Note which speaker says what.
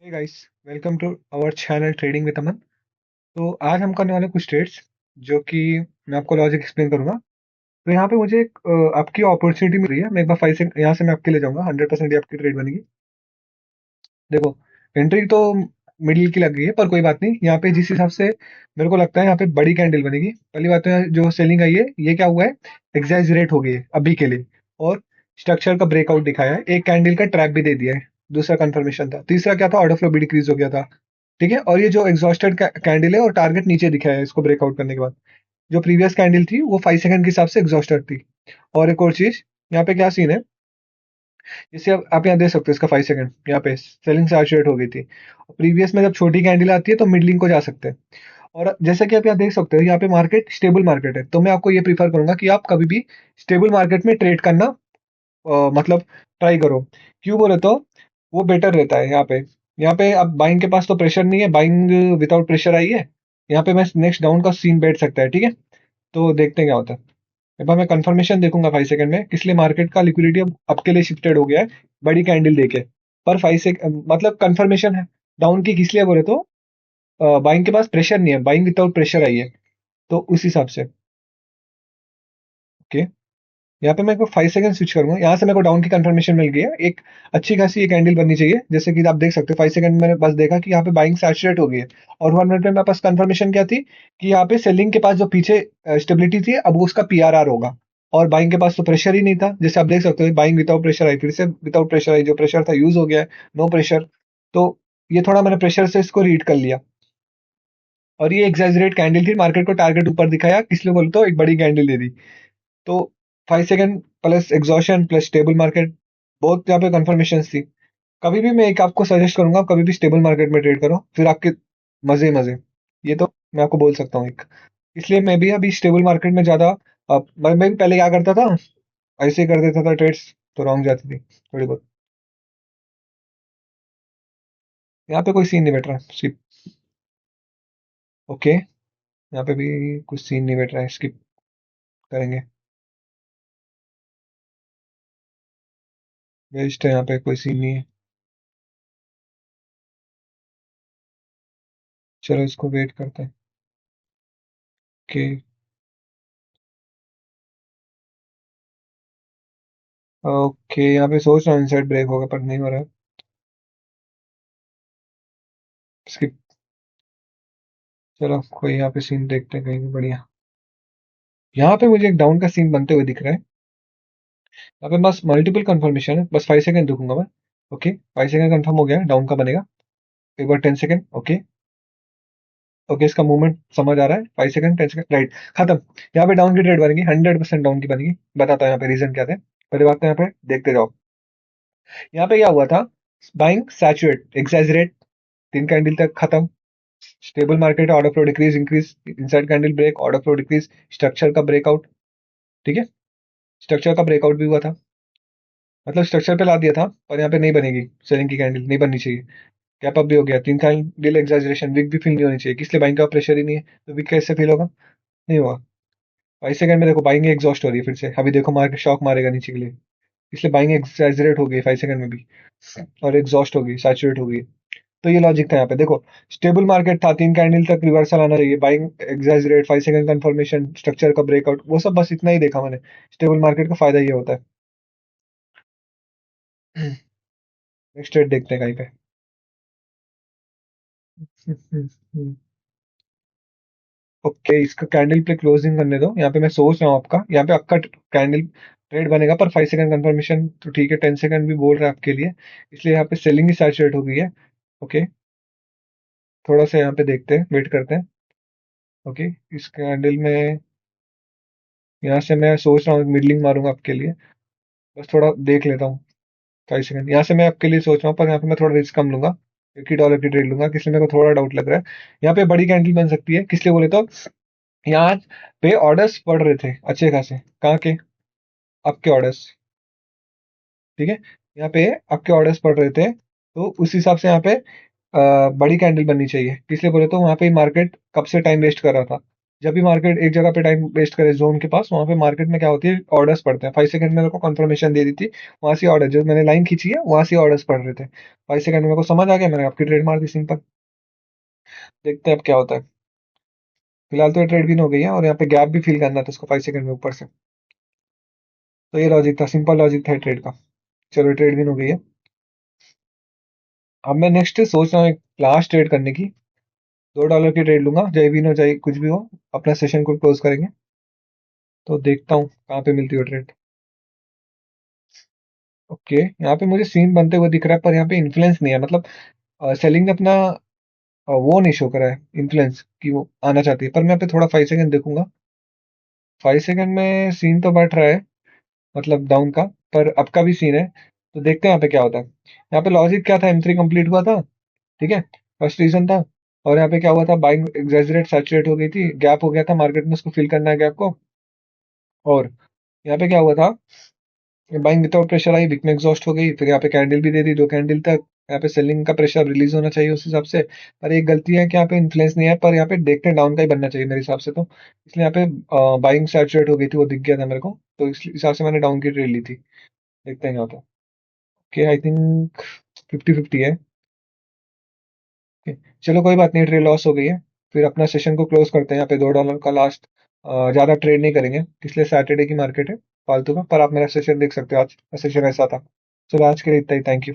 Speaker 1: Hey guys, welcome to our channel trading with Aman. तो आज हम करने वाले हैं कुछ ट्रेड्स जो कि मैं आपको लॉजिक एक्सप्लेन करूंगा। तो यहाँ पे मुझे एक आपकी अपॉर्चुनिटी मिल रही है। मैं एक बार 5 सेकंड यहाँ से मैं आपके लिए जाऊंगा। 100% ये आपकी ट्रेड बनेगी। देखो, एंट्री तो मिडिल की लग गई है, पर कोई बात नहीं। यहाँ पे जिस हिसाब से मेरे को लगता है यहाँ पे बड़ी कैंडल बनेगी। पहली बात तो यहाँ जो सेलिंग आई है ये क्या हुआ है, एग्जैजरेट हो गई है अभी के लिए। और स्ट्रक्चर का ब्रेकआउट दिखाया है, एक कैंडल का ट्रैप भी दे दिया है। दूसरा कंफर्मेशन था। तीसरा क्या था, ऑर्डर फ्लो भी डिक्रीज हो गया था। ठीक है, और ये जो एग्जॉस्टेड कैंडल है और टारगेट नीचे दिखा है इसको ब्रेकआउट करने के बाद। जो प्रीवियस कैंडल थी वो 5 सेकंड के हिसाब से एग्जॉस्टेड थी। और एक और चीज, यहाँ पे क्या सीन है, जैसे अब आप यहाँ देख सकते हो, इसका 5 सेकंड यहाँ पे सेलिंग सैचुरेट हो गई थी। प्रीवियस में जब छोटी कैंडल आती है तो मिडलिंग को जा सकते हैं। और जैसे कि आप यहाँ देख सकते हो, यहाँ पे मार्केट स्टेबल मार्केट है, तो मैं आपको ये प्रीफर करूंगा कि आप कभी भी स्टेबल मार्केट में ट्रेड करना मतलब ट्राई करो। क्यों बोले तो वो बेटर रहता है। यहाँ पे अब बाइंग के पास तो प्रेशर नहीं है, बाइंग विदाउट प्रेशर आई है। यहाँ पे मैं नेक्स्ट डाउन का सीन बैठ सकता है। ठीक है, तो देखते हैं क्या होता है। एक बार मैं कंफर्मेशन देखूंगा 5 सेकंड में, किस लिए मार्केट का लिक्विडिटी अब आपके लिए शिफ्टेड हो गया है बड़ी कैंडल देके। पर 5 सेकंड मतलब कंफर्मेशन है डाउन की, किस लिए बोले तो बाइंग के पास प्रेशर नहीं है, बाइंग विदाउट प्रेशर आई है। तो उस हिसाब से ओके। यहाँ पे मैं को 5 सेकंड स्विच करूंगा। यहाँ से मेरे को डाउन की कंफर्मेशन मिल गई है। एक अच्छी खासी एक कैंडल बननी चाहिए, जैसे कि आप देख सकते हो 5 सेकंड मैंने बस देखा कि यहाँ पे बाइंग सैचुरेट हो गई है। और 1 मिनट में मेरे पास कंफर्मेशन क्या थी कि यहाँ पे सेलिंग के पास जो पीछे स्टेबिलिटी थी, अब वो उसका पीआरआर होगा। और बाइंग के पास तो प्रेशर ही नहीं था, जैसे आप देख सकते हो बाइंग विदाउट प्रेशर आई, फिर से विदाउट प्रेशर आई, जो प्रेशर था यूज हो गया है, नो प्रेशर। तो ये थोड़ा मैंने प्रेशर से इसको रीड कर लिया। और ये एग्जैजरेट कैंडल थी, मार्केट को टारगेट ऊपर दिखाया, इसलिए बोलते तो एक बड़ी कैंडल दे दी। तो 5 second plus exhaustion plus stable market, बहुत यहाँ पे कंफर्मेशन थी। कभी भी मैं एक आपको सजेस्ट करूंगा, कभी भी स्टेबल मार्केट में ट्रेड करो, फिर आपके मजे ही मजे। ये तो मैं आपको बोल सकता हूँ एक। इसलिए मैं भी अभी स्टेबल मार्केट में ज्यादा मैं भी पहले क्या करता था, ऐसे ही कर देता था ट्रेड्स, तो रॉन्ग जाती थी थोड़ी बहुत। यहाँ पे कोई सीन नहीं बैठ रहा, स्किप। ओके, यहाँ पे भी कुछ सीन नहीं बैठ रहा है, स्किप करेंगे। वेस्ट है, यहाँ पे कोई सीन नहीं है। चलो इसको वेट करते हैं। ओके। ओके, यहाँ पे सोच रहा हूँ इनसाइड ब्रेक होगा, पर नहीं हो रहा है। स्किप। चलो कोई यहाँ पे सीन देखते हैं कहीं भी बढ़िया। यहाँ पे मुझे एक डाउन का सीन बनते हुए दिख रहा है। यहाँ पे बस मल्टीपल कंफर्मेशन है, बस 5 सेकंड रुकूंगा मैं। ओके, 5 सेकंड कंफर्म हो गया है, डाउन का बनेगा। एक बार 10 सेकंड। ओके। ओके, इसका मूवमेंट समझ आ रहा है। 5 सेकंड, 10 सेकंड, राइट, खत्म। यहाँ पे डाउन की ट्रेड बनेगी, 100% डाउन की बनेगी। बताता हूँ यहाँ पे रीजन क्या थे। पहले बात तो यहाँ पे देखते जाओ। यहाँ पे क्या हुआ था, बाइंग सैचुरेट एग्जैजरेट, 3 कैंडल तक खत्म। Stable market, order flow decrease increase, inside candle break, order flow decrease, structure का ब्रेकआउट। ठीक है, स्ट्रक्चर का ब्रेकआउट भी हुआ था, मतलब स्ट्रक्चर पे ला दिया था, पर यहाँ पे नहीं बनेगी सेलिंग की कैंडल, नहीं बननी चाहिए। गैप अप भी हो गया, 3 कैंडल एग्जैजरेशन, वीक भी फील नहीं होनी चाहिए, किसलिए बाइंग का प्रेशर ही नहीं है, तो वीक कैसे फील होगा, नहीं होगा। 5 सेकंड में देखो बाइंग एग्जॉस्ट हो रही है फिर से, अभी देखो मार्केट शॉक मारेगा नीचे के लिए। इसलिए बाइंग एग्जैजरेट हो गई 5 सेकंड में भी, और एग्जॉस्ट हो गई, सैचुरेट हो गई। तो ये लॉजिक था यहाँ पे। देखो, स्टेबल मार्केट था, 3 कैंडल तक रिवर्सल आना चाहिए, buying exaggerate, 5 second confirmation, structure का ब्रेकआउट, वो सब बस इतना ही देखा मैंने। स्टेबल मार्केट का फायदा ये होता है। नेक्स्ट ट्रेड देखते हैं कहीं पे। ओके, इसका कैंडल पे क्लोजिंग करने दो। यहाँ पे मैं सोच रहा हूँ आपका, यहाँ पे आपका कैंडल ट्रेड बनेगा, पर 5 सेकंड कंफर्मेशन तो ठीक है, 10 सेकंड भी बोल रहा है आपके लिए, इसलिए यहाँ पे सेलिंग ही सैचुरेट हो गई है। ओके, थोड़ा सा यहाँ पे देखते हैं, वेट करते हैं। ओके, इस कैंडल में यहाँ से मैं सोच रहा हूँ मिडलिंग मारूंगा आपके लिए, बस थोड़ा देख लेता हूँ। 5 सेकंड यहाँ से मैं आपके लिए सोच रहा हूँ, पर यहाँ पे मैं थोड़ा रिस्क कम लूंगा, $80 की ट्रेड लूंगा, इसलिए मेरे को थोड़ा डाउट लग रहा है। यहाँ पे बड़ी कैंडल बन सकती है, किस लिए बोले तो यहाँ पे ऑर्डर्स पड़ रहे थे अच्छे खासे, कहाँ के, आपके ऑर्डर्स। ठीक है, यहाँ पे आपके ऑर्डर्स पड़ रहे थे, तो उस हिसाब से यहाँ पे बड़ी कैंडल बननी चाहिए, इसलिए बोले तो वहां पे मार्केट कब से टाइम वेस्ट कर रहा था। जब भी मार्केट एक जगह पे टाइम वेस्ट करे जोन के पास, वहां पे मार्केट में क्या होती है, ऑर्डर्स पड़ते हैं। 5 सेकंड में मेरे को कंफर्मेशन दे दी थी, वहां से ऑर्डर जो मैंने लाइन खींची है वहां से ऑर्डर्स पड़ रहे थे। 5 सेकंड में मेरे को समझ आ गया, मैंने आपकी ट्रेड मार दी सिंपल। देखते हैं अब क्या होता है। फिलहाल तो ये ट्रेड विन हो गई है, और यहाँ पे गैप भी फिल करना था उसको 5 सेकंड में ऊपर से। तो ये लॉजिक था, सिंपल लॉजिक था ट्रेड का। चलो ट्रेड विन हो गई है। अब मैं नेक्स्ट सोच रहा हूँ एक लास्ट ट्रेड करने की। $2 की ट्रेड लूंगा, चाहे विन हो चाहे कुछ भी हो। अपना सेशन को क्लोज करेंगे। तो देखता हूँ कहाँ पे मिलती है ट्रेड। ओके, यहाँ पे मुझे सीन बनते हुए दिख रहा है, पर यहाँ पे इन्फ्लुएंस नहीं है, मतलब सेलिंग ने अपना वो नहीं शो करा है इन्फ्लुएंस कि वो आना चाहती है। पर मैं यहाँ पे थोड़ा 5 सेकंड देखूंगा। 5 सेकंड में सीन तो बढ़ रहा है, मतलब डाउन का। पर अप का भी सीन है। तो देखते हैं यहाँ पे क्या होता है। यहाँ पे लॉजिक क्या था, M3 कंप्लीट हुआ था, ठीक है, फर्स्ट रीजन था। और यहाँ पे क्या हुआ था, बाइंग एग्जैजरेट सैचुरेट हो गई थी, गैप हो गया था मार्केट में, उसको फिल करना है गैप को। और यहाँ पे क्या हुआ था, बाइंग विदाउट प्रेशर आई, विक में एग्जॉस्ट हो गई, फिर यहाँ पे कैंडल भी दे दी 2 कैंडल तक। यहाँ पे सेलिंग का प्रेशर रिलीज होना चाहिए उस हिसाब से। पर एक गलती है कि यहाँ पे इन्फ्लुएंस नहीं है, पर यहाँ पे देखते हैं डाउन का ही बनना चाहिए मेरे हिसाब से तो। इसलिए यहाँ पे बाइंग सैचुरेट हो गई थी, वो दिख गया था मेरे को, तो इस हिसाब से मैंने डाउन की ट्रेड ली थी। देखते हैं यहाँ पे। ओके, आई थिंक 50-50 है। Okay, चलो कोई बात नहीं, ट्रेड लॉस हो गई है। फिर अपना सेशन को क्लोज करते हैं, यहाँ पे $2 का लास्ट। ज्यादा ट्रेड नहीं करेंगे, इसलिए सैटरडे की मार्केट है फालतू का। पर आप मेरा सेशन देख सकते हो, आज का सेशन ऐसा था। चलो आज के लिए इतना ही, थैंक यू।